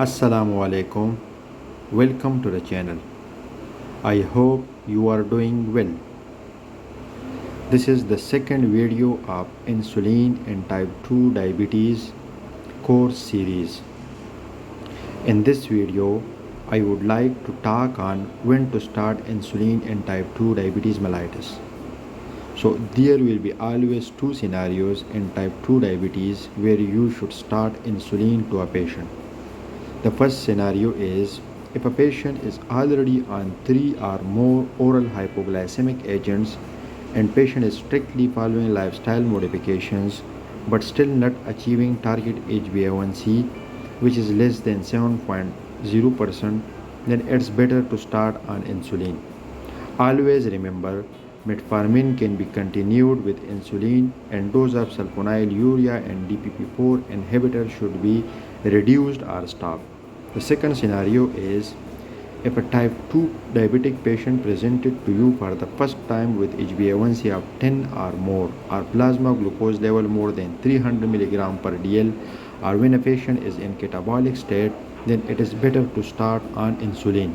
Assalamu alaikum. Welcome to the channel. I hope you are doing well. This is the second video of insulin and type 2 diabetes course series. In this video, I would like to talk on when to start insulin and type 2 diabetes mellitus. So there will be always two scenarios in type 2 diabetes where you should start insulin to a patient. The first scenario is if a patient is already on 3 or more oral hypoglycemic agents and patient is strictly following lifestyle modifications but still not achieving target HbA1c which is less than 7.0%, then it's better to start on insulin. Always remember, metformin can be continued with insulin and dose of sulfonylurea and DPP-4 inhibitor should be reduced or stopped. The second scenario is if a type 2 diabetic patient presented to you for the first time with HbA1c of 10 or more or plasma glucose level more than 300 mg per dl, or when a patient is in catabolic state, then it is better to start on insulin.